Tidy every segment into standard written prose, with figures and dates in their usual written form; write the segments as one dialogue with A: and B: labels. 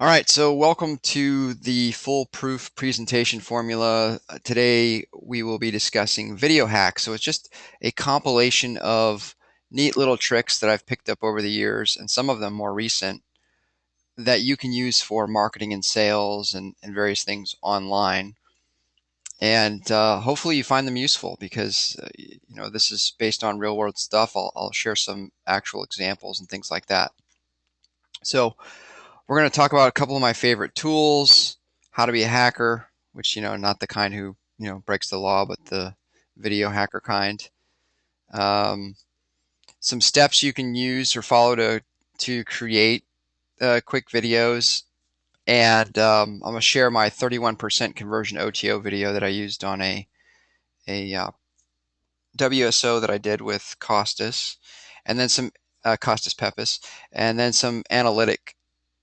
A: All right, so welcome to the foolproof presentation formula. Today we will be discussing video hacks. So it's just a compilation of neat little tricks that I've picked up over the years, and some of them more recent, that you can use for marketing and sales and various things online. And hopefully you find them useful because this is based on real world stuff. I'll share some actual examples and things like that. So we're going to talk about a couple of my favorite tools, how to be a hacker, which, not the kind who, breaks the law, but the video hacker kind. Um, some steps you can use or follow to create quick videos. And I'm going to share my 31% conversion OTO video that I used on a WSO that I did with Costas, and then some Costas Pepis, and then some analytic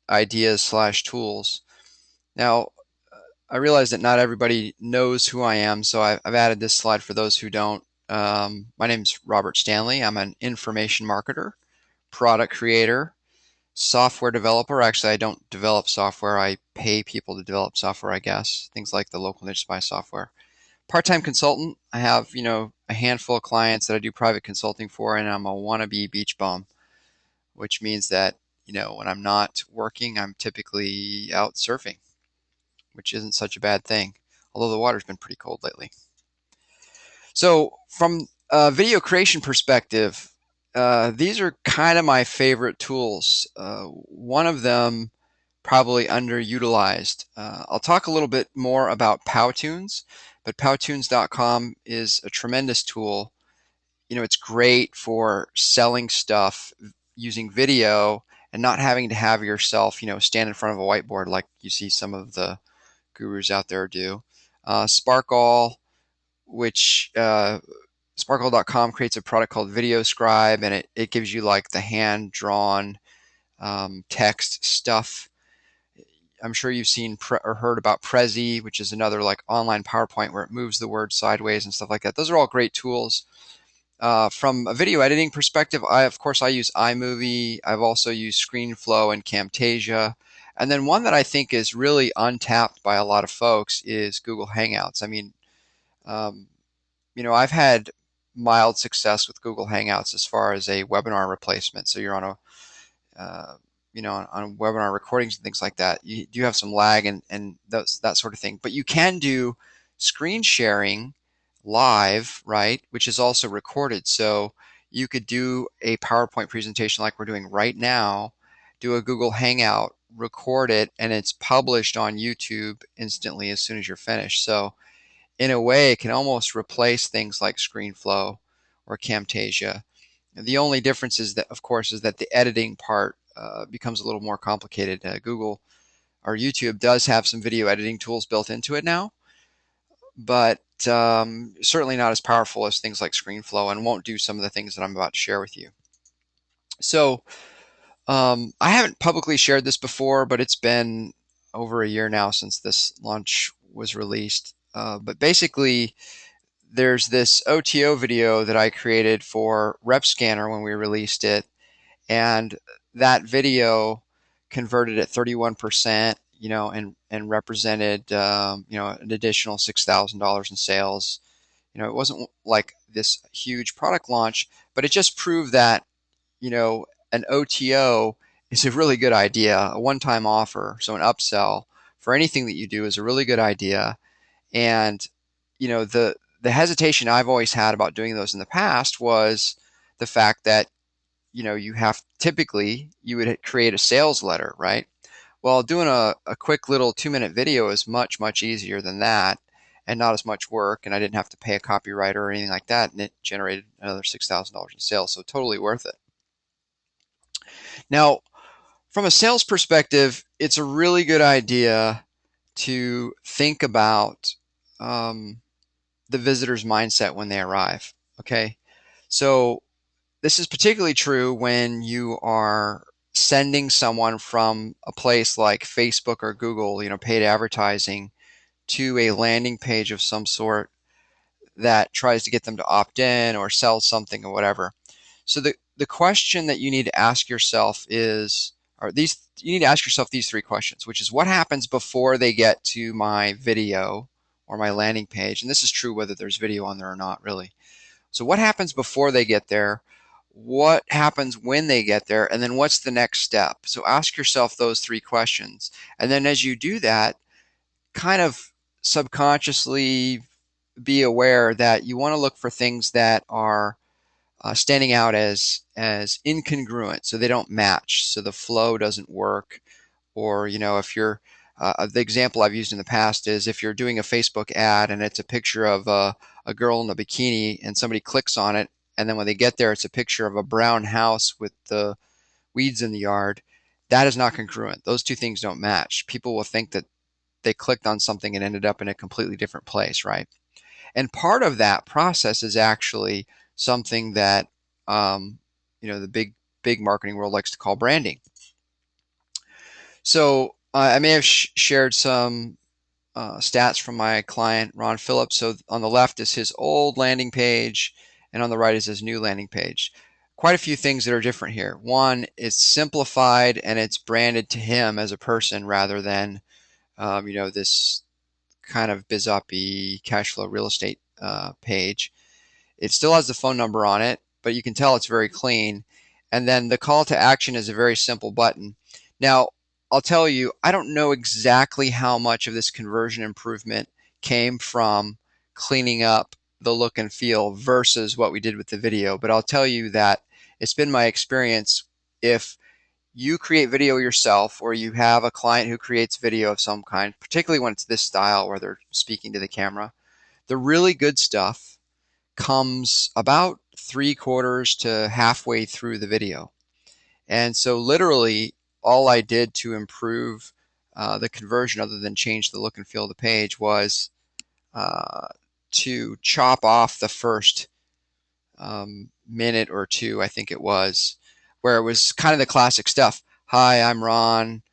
A: ideas slash tools. Now, I realize that not everybody knows who I am, so I've added this slide for those who don't. My name is Robert Stanley. I'm an information marketer, product creator, software developer. Actually, I don't develop software. I pay people to develop software, I guess. Things like the local niche spy software. Part-time consultant. I have, a handful of clients that I do private consulting for, and I'm a wannabe beach bum, which means that, when I'm not working, I'm typically out surfing, which isn't such a bad thing, although the water's been pretty cold lately. So from a video creation perspective, these are kind of my favorite tools. One of them probably underutilized. I'll talk a little bit more about Powtoons, but Powtoons.com is a tremendous tool. It's great for selling stuff using video and not having to have yourself, stand in front of a whiteboard like you see some of the gurus out there do. Sparkle, which Sparkle.com creates a product called Video Scribe, and it gives you like the hand drawn text stuff. I'm sure you've seen or heard about Prezi, which is another like online PowerPoint where it moves the word sideways and stuff like that. Those are all great tools. From a video editing perspective, of course I use iMovie. I've also used ScreenFlow and Camtasia. And then one that I think is really untapped by a lot of folks is Google Hangouts. I mean, um, I've had mild success with Google Hangouts as far as a webinar replacement. So you're on on webinar recordings and things like that. You do have some lag and that sort of thing. But you can do screen sharing live, right? Which is also recorded. So you could do a PowerPoint presentation like we're doing right now, do a Google Hangout, record it, and it's published on YouTube instantly as soon as you're finished. So in a way, it can almost replace things like ScreenFlow or Camtasia. The only difference is that, of course, is that the editing part becomes a little more complicated. Google or YouTube does have some video editing tools built into it now, but certainly not as powerful as things like ScreenFlow, and won't do some of the things that I'm about to share with you. So I haven't publicly shared this before, but it's been over a year now since this launch was released. But basically, there's this OTO video that I created for RepScanner when we released it, and that video converted at 31%, and represented, an additional $6,000 in sales. It wasn't like this huge product launch, but it just proved that, an OTO is a really good idea. A one-time offer, so an upsell for anything that you do is a really good idea. And the hesitation I've always had about doing those in the past was the fact that you have typically you would create a sales letter, right? Well, doing a quick little 2-minute video is much easier than that, and not as much work, and I didn't have to pay a copywriter or anything like that, and it generated another $6,000 in sales, so totally worth it. Now, from a sales perspective, it's a really good idea to think about the visitor's mindset when they arrive. Okay, so this is particularly true when you are sending someone from a place like Facebook or Google, paid advertising, to a landing page of some sort that tries to get them to opt in or sell something or whatever. So the question that you need to ask yourself is, or these, you need to ask yourself these three questions, which is what happens before they get to my video or my landing page? And this is true whether there's video on there or not, really. So what happens before they get there? What happens when they get there? And then what's the next step? So ask yourself those three questions. And then as you do that, kind of subconsciously be aware that you want to look for things that are standing out as incongruent, so they don't match, so the flow doesn't work. Or if you're the example I've used in the past is if you're doing a Facebook ad and it's a picture of a girl in a bikini and somebody clicks on it, and then when they get there it's a picture of a brown house with the weeds in the yard. That is not congruent. Those two things don't match. People will think that they clicked on something and ended up in a completely different place, right? And part of that process is actually something that the big marketing world likes to call branding. So I may have shared some stats from my client Ron Phillips. So on the left is his old landing page, and on the right is his new landing page. Quite a few things that are different here. One, it's simplified and it's branded to him as a person rather than this kind of biz-oppy cash flow real estate page. It still has the phone number on it, but you can tell it's very clean. And then the call to action is a very simple button. Now, I'll tell you, I don't know exactly how much of this conversion improvement came from cleaning up the look and feel versus what we did with the video, but I'll tell you that it's been my experience, if you create video yourself or you have a client who creates video of some kind, particularly when it's this style where they're speaking to the camera, the really good stuff comes about 3/4 to halfway through the video. And so literally all I did to improve the conversion, other than change the look and feel of the page, was uh, to chop off the first minute or two, I think it was, where it was kind of the classic stuff. Hi, I'm Ron.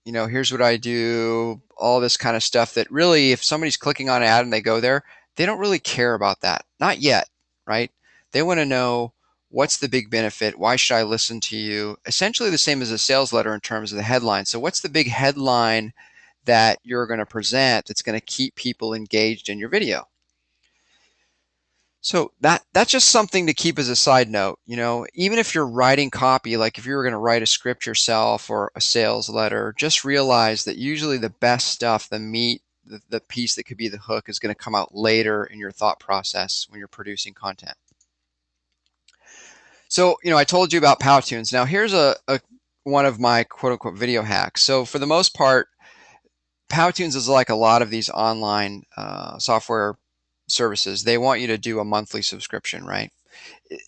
A: Here's what I do, all this kind of stuff that really, if somebody's clicking on an ad and they go there, they don't really care about that. Not yet, right? They want to know, what's the big benefit? Why should I listen to you? Essentially the same as a sales letter in terms of the headline. So what's the big headline that you're going to present that's going to keep people engaged in your video? So that's just something to keep as a side note. Even if you're writing copy, like if you were going to write a script yourself or a sales letter, just realize that usually the best stuff, the meat, the piece that could be the hook, is going to come out later in your thought process when you're producing content. So, I told you about Powtoons. Now here's a one of my quote unquote video hacks. So for the most part, Powtoons is like a lot of these online software services. They want you to do a monthly subscription, right?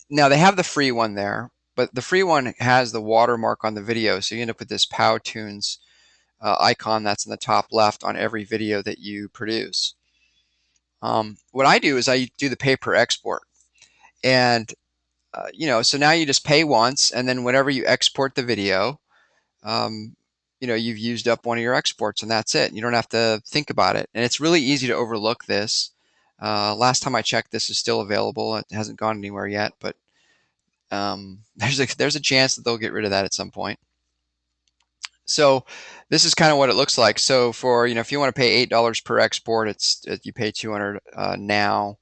A: Now they have the free one there, but the free one has the watermark on the video, so you end up with this Powtoons icon that's in the top left on every video that you produce. What I do is I do the pay per export, and so now you just pay once, and then whenever you export the video, um, you've used up one of your exports, and that's it. You don't have to think about it, and it's really easy to overlook this. Last time I checked, this is still available. It hasn't gone anywhere yet, but there's a chance that they'll get rid of that at some point. So this is kind of what it looks like. So for if you want to pay $8 per export, you pay 200 now,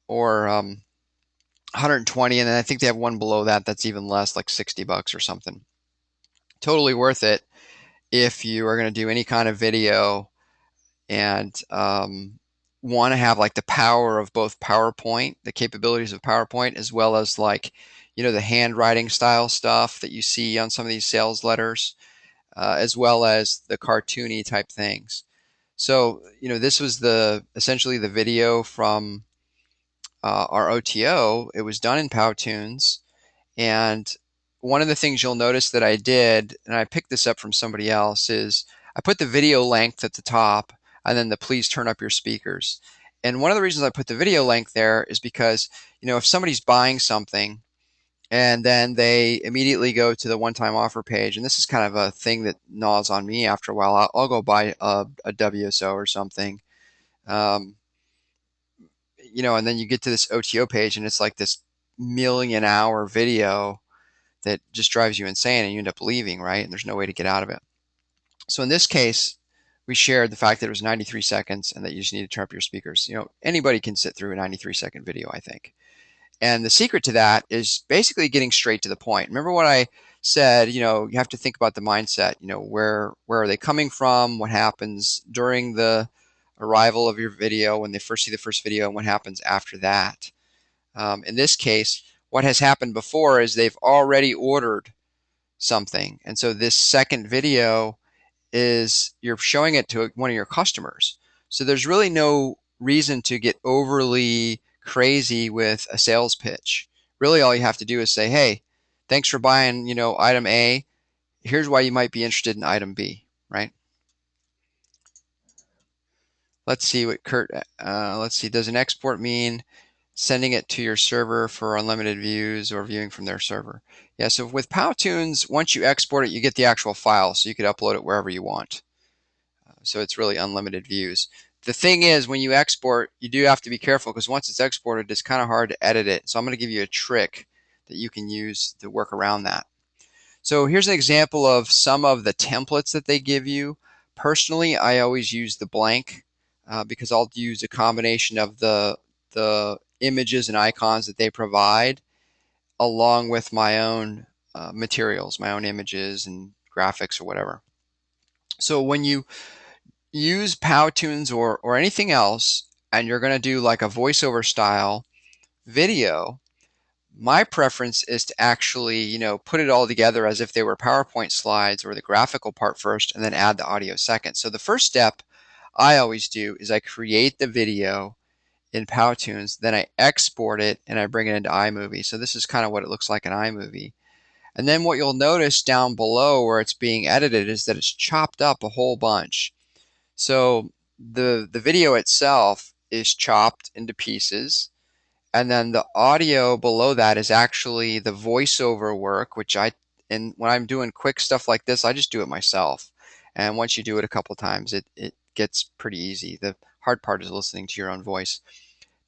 A: or 120, and then I think they have one below that that's even less, like $60 or something. Totally worth it if you are going to do any kind of video and want to have like the power of both PowerPoint, the capabilities of PowerPoint, as well as like the handwriting style stuff that you see on some of these sales letters, as well as the cartoony type things. So this was essentially the video from our OTO. It was done in Powtoons, and one of the things you'll notice that I did, and I picked this up from somebody else, is I put the video length at the top and then the please turn up your speakers. And one of the reasons I put the video length there is because, if somebody's buying something and then they immediately go to the one-time offer page, and this is kind of a thing that gnaws on me after a while, I'll go buy a WSO or something, um, and then you get to this OTO page and it's like this million-hour video that just drives you insane and you end up leaving, right? And there's no way to get out of it. So in this case, we shared the fact that it was 93 seconds and that you just need to turn up your speakers. Anybody can sit through a 93-second video, I think. And the secret to that is basically getting straight to the point. Remember what I said, you have to think about the mindset, where are they coming from, what happens during the arrival of your video when they first see the first video, and what happens after that. In this case, what has happened before is they've already ordered something. And so this second video is you're showing it to one of your customers. So there's really no reason to get overly crazy with a sales pitch. Really, all you have to do is say, hey, thanks for buying, item A. Here's why you might be interested in item B, right? Let's see what let's see, does an export mean sending it to your server for unlimited views or viewing from their server? Yeah, so with Powtoons, once you export it, you get the actual file, so you could upload it wherever you want. So it's really unlimited views. The thing is, when you export, you do have to be careful because once it's exported, it's kind of hard to edit it. So I'm going to give you a trick that you can use to work around that. So here's an example of some of the templates that they give you. Personally, I always use the blank because I'll use a combination of the images and icons that they provide along with my own materials, my own images and graphics or whatever. So when you use Powtoons or anything else, and you're going to do like a voiceover style video, my preference is to actually, put it all together as if they were PowerPoint slides or the graphical part first and then add the audio second. So the first step I always do is I create the video in Powtoons, then I export it and I bring it into iMovie. So this is kind of what it looks like in iMovie. And then what you'll notice down below where it's being edited is that it's chopped up a whole bunch. So the video itself is chopped into pieces, and then the audio below that is actually the voiceover work, and when I'm doing quick stuff like this, I just do it myself. And once you do it a couple times, it gets pretty easy. The hard part is listening to your own voice.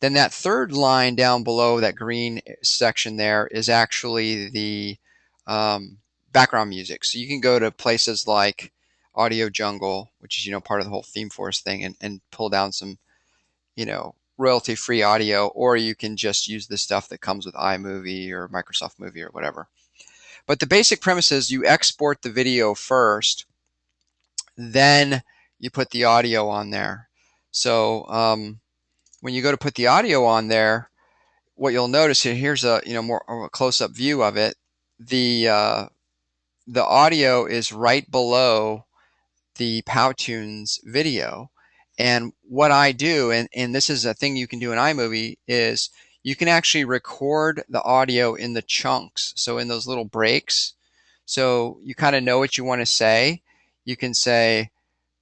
A: Then that third line down below, that green section there, is actually the background music. So you can go to places like Audio Jungle, which is part of the whole Theme Forest thing, and pull down some royalty-free audio, or you can just use the stuff that comes with iMovie or Microsoft Movie or whatever. But the basic premise is you export the video first, then you put the audio on there. So when you go to put the audio on there, what you'll notice here, here's a more of a close-up view of it. The audio is right below the Powtoons video. And what I do, and this is a thing you can do in iMovie, is you can actually record the audio in the chunks, so in those little breaks. So you kind of know what you want to say. You can say,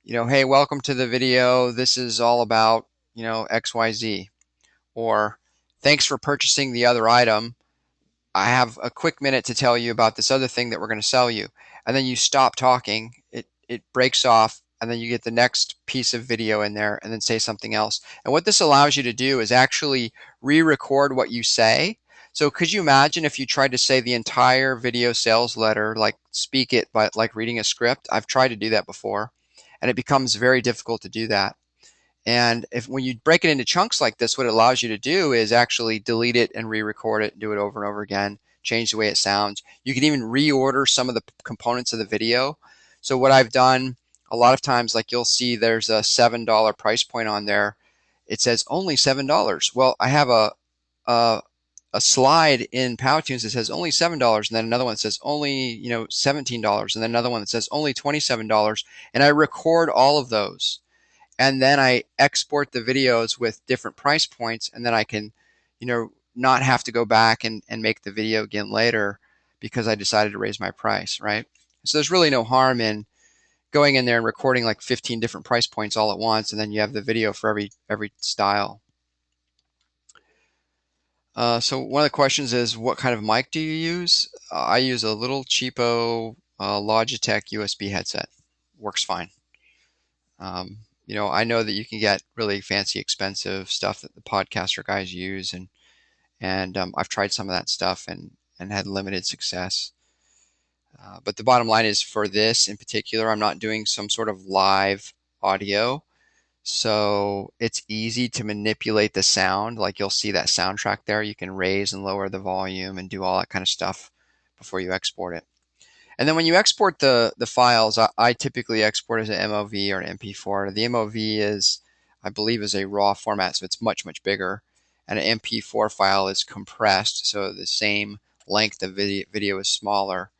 A: hey, welcome to the video. This is all about, XYZ. Or thanks for purchasing the other item. I have a quick minute to tell you about this other thing that we're going to sell you. And then you stop talking, it breaks off, and then you get the next piece of video in there and then say something else. And what this allows you to do is actually re-record what you say. So could you imagine if you tried to say the entire video sales letter, like speak it, but like reading a script? I've tried to do that before, and it becomes very difficult to do that. And when you break it into chunks like this, what it allows you to do is actually delete it and re-record it, do it over and over again, change the way it sounds. You can even reorder some of the components of the video. So what I've done a lot of times, like you'll see there's a $7 price point on there. It says only $7. Well, I have a slide in Powtoons that says only $7, and then another one that says only $17, and then another one that says only $27, and I record all of those. And then I export the videos with different price points, and then I can, not have to go back and make the video again later because I decided to raise my price, right? So there's really no harm in going in there and recording like 15 different price points all at once, and then you have the video for every style. So one of the questions is, what kind of mic do you use? I use a little cheapo Logitech USB headset. Works fine. I know that you can get really fancy, expensive stuff that the podcaster guys use, and I've tried some of that stuff and had limited success. But the bottom line is for this in particular, I'm not doing some sort of live audio. So it's easy to manipulate the sound. Like you'll see that soundtrack there. You can raise and lower the volume and do all that kind of stuff before you export it. And then when you export the files, I typically export as an MOV or an MP4. The MOV is, I believe, is a raw format, so it's much, much bigger. And an MP4 file is compressed, so the same length of video is smaller.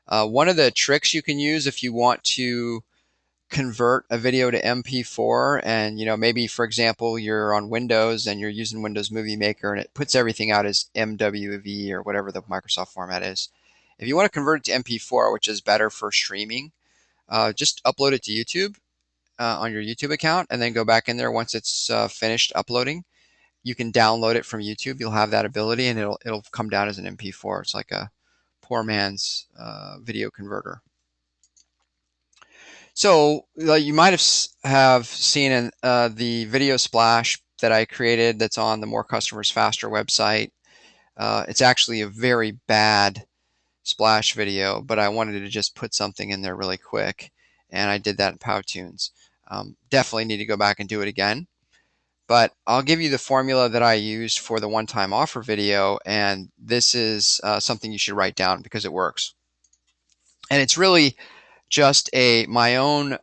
A: One of the tricks you can use if you want to convert a video to MP4, and maybe for example you're on Windows and you're using Windows Movie Maker and it puts everything out as MWV or whatever the Microsoft format is. If you want to convert it to MP4, which is better for streaming, just upload it to YouTube on your YouTube account, and then go back in there once it's finished uploading. You can download it from YouTube. You'll have that ability, and it'll come down as an MP4. It's like a poor man's video converter. So you might have seen in the video splash that I created that's on the More Customers Faster website. It's actually a very bad splash video, but I wanted to just put something in there really quick, and I did that in Powtoons. Definitely need to go back and do it again. But I'll give you the formula that I used for the one-time offer video, and this is something you should write down because it works. And it's really just my own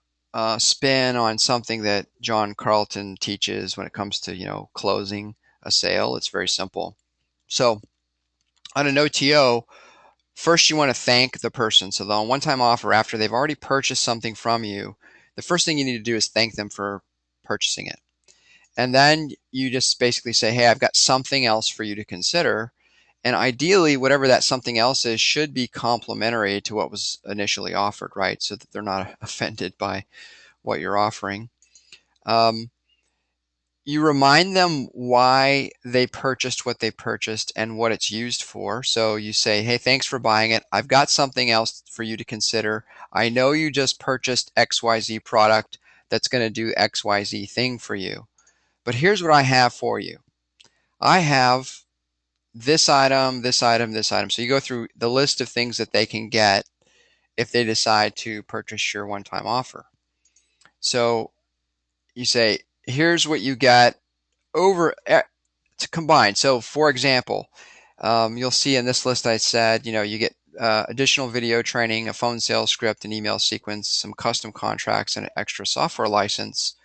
A: spin on something that John Carlton teaches when it comes to closing a sale. It's very simple. So on an OTO, first you want to thank the person. So on one-time offer, after they've already purchased something from you, the first thing you need to do is thank them for purchasing it. And then you just basically say, hey, I've got something else for you to consider. And ideally, whatever that something else is should be complementary to what was initially offered, right? So that they're not offended by what you're offering. You remind them why they purchased what they purchased and what it's used for. So you say, hey, thanks for buying it. I've got something else for you to consider. I know you just purchased XYZ product that's going to do XYZ thing for you. But here's what I have for you. I have this item, this item, this item. So you go through the list of things that they can get if they decide to purchase your one-time offer. So you say, here's what you get over to combine. So for example, you'll see in this list I said, you get additional video training, a phone sales script, an email sequence, some custom contracts, and an extra software license.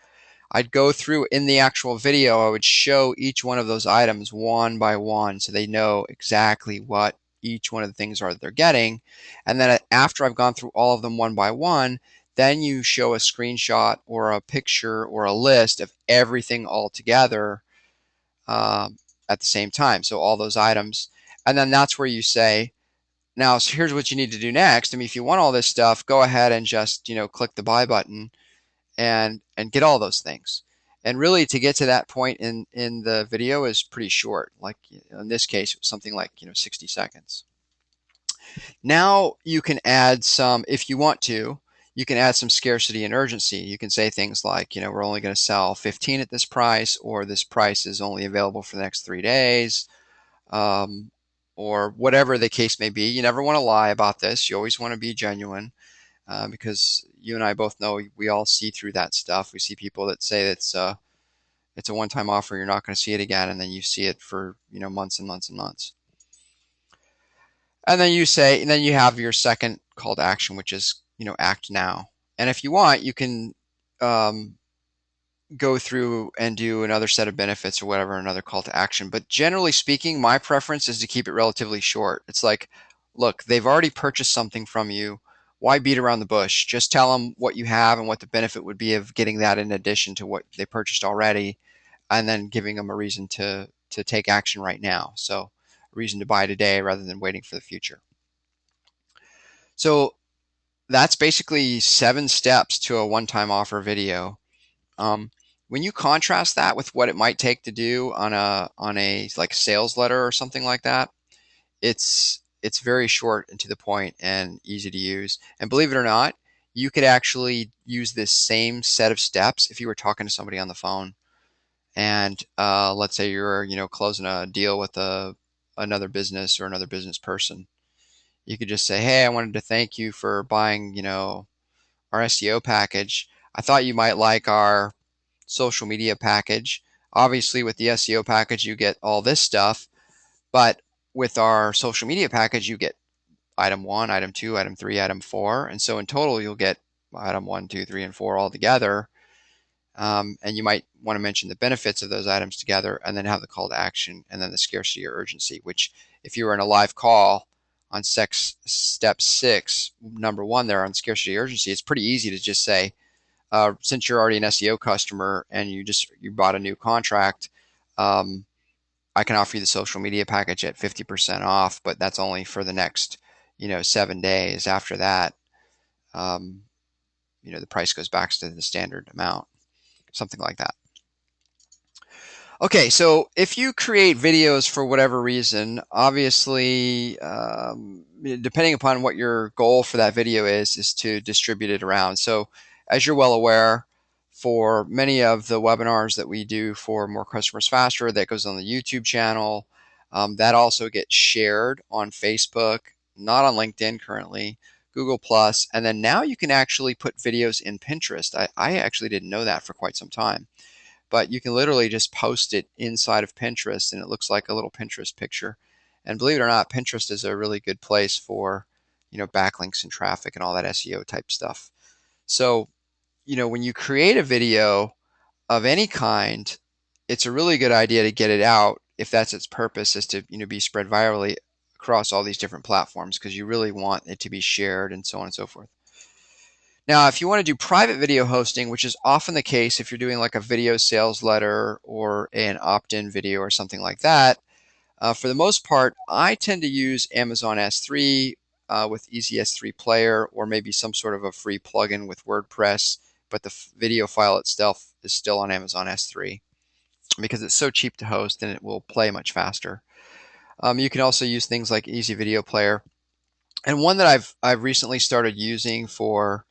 A: I'd go through in the actual video, I would show each one of those items one by one so they know exactly what each one of the things are that they're getting. And then after I've gone through all of them one by one, then you show a screenshot or a picture or a list of everything all together at the same time. So all those items. And then that's where you say, now so here's what you need to do next. I mean, if you want all this stuff, go ahead and just click the buy button and get all those things. And really, to get to that point in the video is pretty short. Like in this case, it was something like 60 seconds. Now you can add some, if you want to, you can add some scarcity and urgency. You can say things like, we're only going to sell 15 at this price, or this price is only available for the next 3 days, or whatever the case may be. You never want to lie about this. You always want to be genuine. Because you and I both know we all see through that stuff. We see people that say it's a one-time offer, you're not going to see it again, and then you see it for months and months and months. And then and then you have your second call to action, which is act now. And if you want, you can go through and do another set of benefits or whatever, another call to action. But generally speaking, my preference is to keep it relatively short. It's like, look, they've already purchased something from you. Why beat around the bush? Just tell them what you have and what the benefit would be of getting that in addition to what they purchased already, and then giving them a reason to take action right now. So a reason to buy today rather than waiting for the future. So that's basically 7 steps to a one-time offer video. When you contrast that with what it might take to do on a like sales letter or something like that, it's very short and to the point and easy to use. And believe it or not, you could actually use this same set of steps if you were talking to somebody on the phone. And let's say you're closing a deal with another business or another business person. You could just say, hey, I wanted to thank you for buying, our SEO package. I thought you might like our social media package. Obviously, with the SEO package, you get all this stuff, but with our social media package, you get item 1, item 2, item 3, item 4. And so in total, you'll get item 1, 2, 3, and 4 all together. And you might want to mention the benefits of those items together and then have the call to action and then the scarcity or urgency, which if you were in a live call on step 6, number 1 there on scarcity urgency, it's pretty easy to just say, since you're already an SEO customer and you bought a new contract, I can offer you the social media package at 50% off, but that's only for the next, 7 days. After that, um, the price goes back to the standard amount, something like that. Okay, so if you create videos for whatever reason, obviously, depending upon what your goal for that video is to distribute it around. So, as you're well aware, for many of the webinars that we do for More Customers Faster, that goes on the YouTube channel. That also gets shared on Facebook, not on LinkedIn currently, Google Plus, and then now you can actually put videos in Pinterest. I actually didn't know that for quite some time. But you can literally just post it inside of Pinterest and it looks like a little Pinterest picture. And believe it or not, Pinterest is a really good place for, backlinks and traffic and all that SEO type stuff. So, when you create a video of any kind, it's a really good idea to get it out if that's its purpose, is to, be spread virally across all these different platforms, because you really want it to be shared and so on and so forth. Now, if you want to do private video hosting, which is often the case if you're doing like a video sales letter or an opt-in video or something like that, for the most part, I tend to use Amazon S3 with Easy S3 Player, or maybe some sort of a free plugin with WordPress, but the video file itself is still on Amazon S3 because it's so cheap to host and it will play much faster. You can also use things like Easy Video Player. And one that I've recently started using for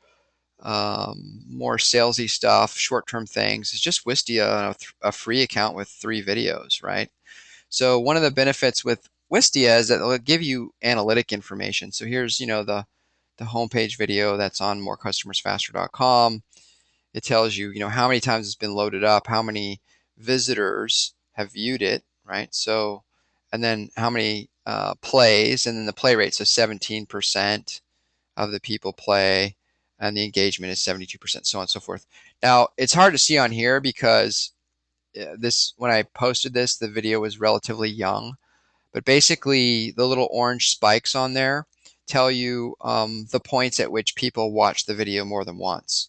A: more salesy stuff, short-term things, is just Wistia, a free account with 3 videos, right? So one of the benefits with Wistia is that it'll give you analytic information. So here's, the homepage video that's on morecustomersfaster.com. It tells you, how many times it's been loaded up, how many visitors have viewed it, right? So, and then how many plays, and then the play rate. So 17% of the people play, and the engagement is 72%, so on and so forth. Now, it's hard to see on here because when I posted this, the video was relatively young, but basically the little orange spikes on there tell you the points at which people watch the video more than once.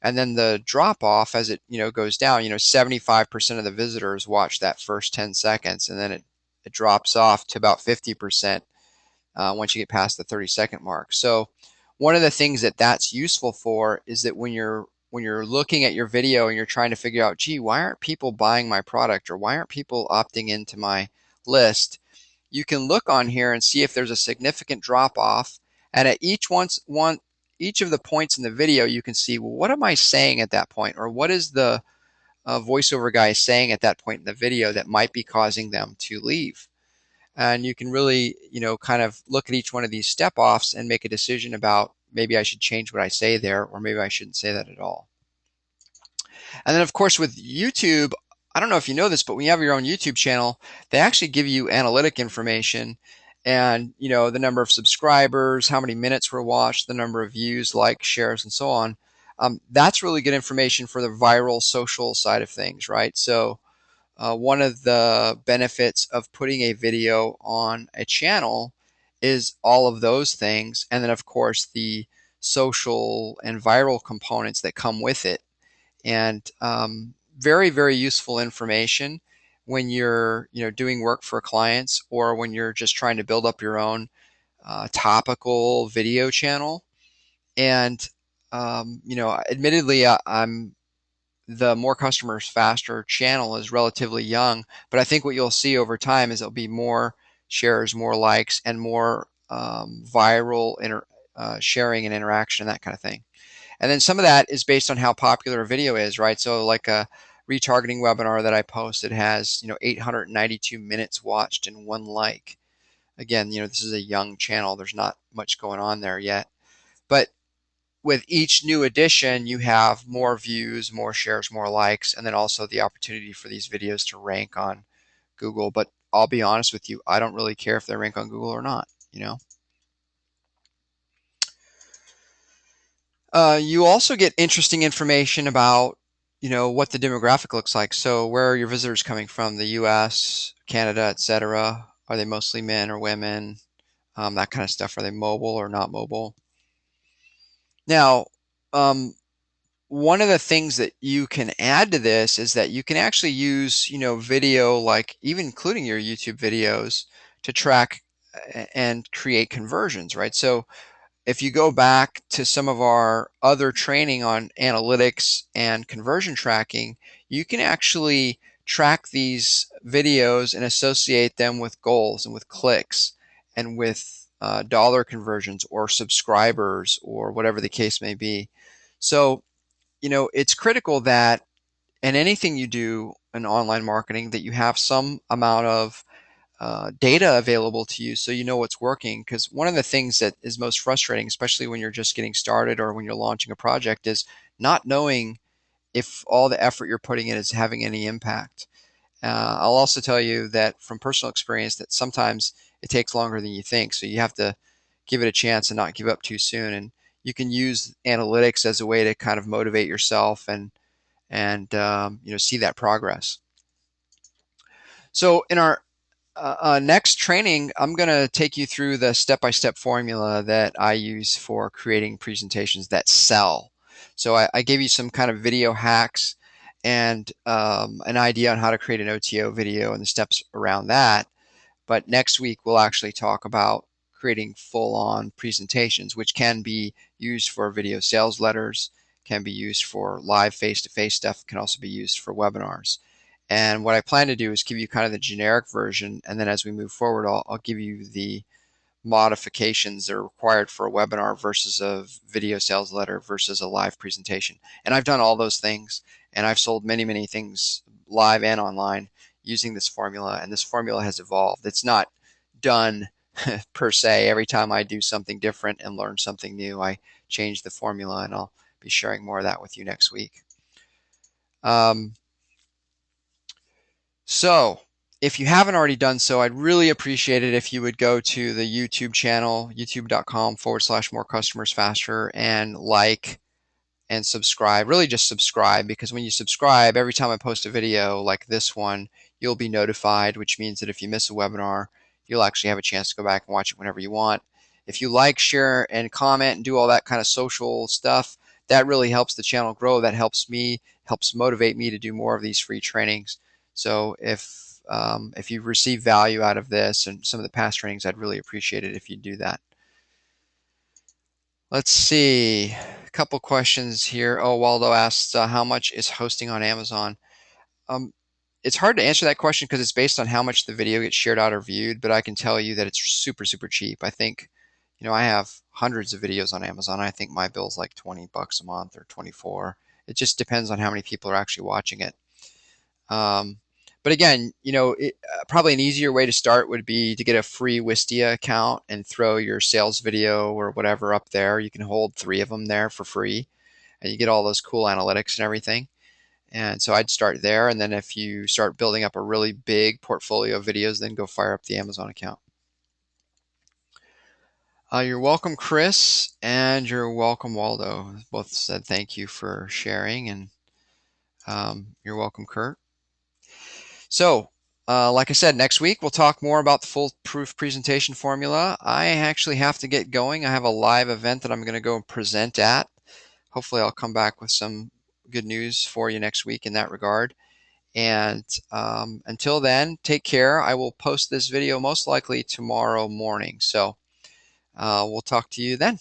A: And then the drop off as it goes down, 75% of the visitors watch that first 10 seconds, and then it drops off to about 50% once you get past the 30-second mark. So one of the things that's useful for is that when you're looking at your video and you're trying to figure out, gee, why aren't people buying my product, or why aren't people opting into my list, you can look on here and see if there's a significant drop off. And at each of the points in the video, you can see, well, what am I saying at that point, or what is the voiceover guy saying at that point in the video that might be causing them to leave. And you can really, kind of look at each one of these step offs and make a decision about, maybe I should change what I say there, or maybe I shouldn't say that at all. And then, of course, with YouTube, I don't know if you know this, but when you have your own YouTube channel, they actually give you analytic information, and the number of subscribers, how many minutes were watched, the number of views, likes, shares, and so on. That's really good information for the viral social side of things, right? So one of the benefits of putting a video on a channel is all of those things, and then of course the social and viral components that come with it. And very, very useful information when you're doing work for clients, or when you're just trying to build up your own topical video channel. And admittedly, I'm the More Customers Faster channel is relatively young, but I think what you'll see over time is it'll be more shares, more likes, and more viral sharing and interaction, and that kind of thing. And then some of that is based on how popular a video is, right? So like a retargeting webinar that I posted has 892 minutes watched and 1 like. Again, this is a young channel. There's not much going on there yet. But with each new edition, you have more views, more shares, more likes, and then also the opportunity for these videos to rank on Google. But I'll be honest with you, I don't really care if they rank on Google or not. You also get interesting information about, what the demographic looks like. So where are your visitors coming from? The US, Canada, etc. Are they mostly men or women? That kind of stuff. Are they mobile or not mobile? Now, um, one of the things that you can add to this is that you can actually use, video, like even including your YouTube videos, to track and create conversions, right? So if you go back to some of our other training on analytics and conversion tracking, you can actually track these videos and associate them with goals and with clicks and with dollar conversions or subscribers or whatever the case may be. So, it's critical that in anything you do in online marketing that you have some amount of data available to you so you know what's working. Because one of the things that is most frustrating, especially when you're just getting started or when you're launching a project, is not knowing if all the effort you're putting in is having any impact. I'll also tell you that from personal experience that sometimes it takes longer than you think. So you have to give it a chance and not give up too soon. And you can use analytics as a way to kind of motivate yourself and see that progress. So in our next training, I'm going to take you through the step-by-step formula that I use for creating presentations that sell. So I gave you some kind of video hacks and an idea on how to create an OTO video and the steps around that. But next week, we'll actually talk about creating full-on presentations, which can be used for video sales letters, can be used for live face-to-face stuff, can also be used for webinars. And what I plan to do is give you kind of the generic version, and then as we move forward, I'll give you the modifications that are required for a webinar versus a video sales letter versus a live presentation. And I've done all those things, and I've sold many, many things live and online using this formula, and this formula has evolved. It's not done per se. Every time I do something different and learn something new, I change the formula, and I'll be sharing more of that with you next week. So if you haven't already done so, I'd really appreciate it if you would go to the YouTube channel, youtube.com/more customers faster, and like and subscribe. Really just subscribe, because when you subscribe, every time I post a video like this one, you'll be notified, which means that if you miss a webinar, you'll actually have a chance to go back and watch it whenever you want. If you like, share, and comment and do all that kind of social stuff, that really helps the channel grow. That helps me, helps motivate me to do more of these free trainings. So if you receive value out of this and some of the past trainings, I'd really appreciate it if you do that. Let's see, a couple questions here. Oh, Waldo asks, how much is hosting on Amazon? It's hard to answer that question because it's based on how much the video gets shared out or viewed, but I can tell you that it's super, super cheap. I think, I have hundreds of videos on Amazon. I think my bill's like $20 a month or 24. It just depends on how many people are actually watching it. But again, probably an easier way to start would be to get a free Wistia account and throw your sales video or whatever up there. You can hold 3 of them there for free, and you get all those cool analytics and everything. And so I'd start there, and then if you start building up a really big portfolio of videos, then go fire up the Amazon account. You're welcome, Chris, and you're welcome, Waldo. Both said thank you for sharing, and you're welcome, Kurt. So, like I said, next week we'll talk more about the foolproof presentation formula. I actually have to get going. I have a live event that I'm going to go and present at. Hopefully I'll come back with some good news for you next week in that regard. And until then, take care. I will post this video most likely tomorrow morning. So we'll talk to you then.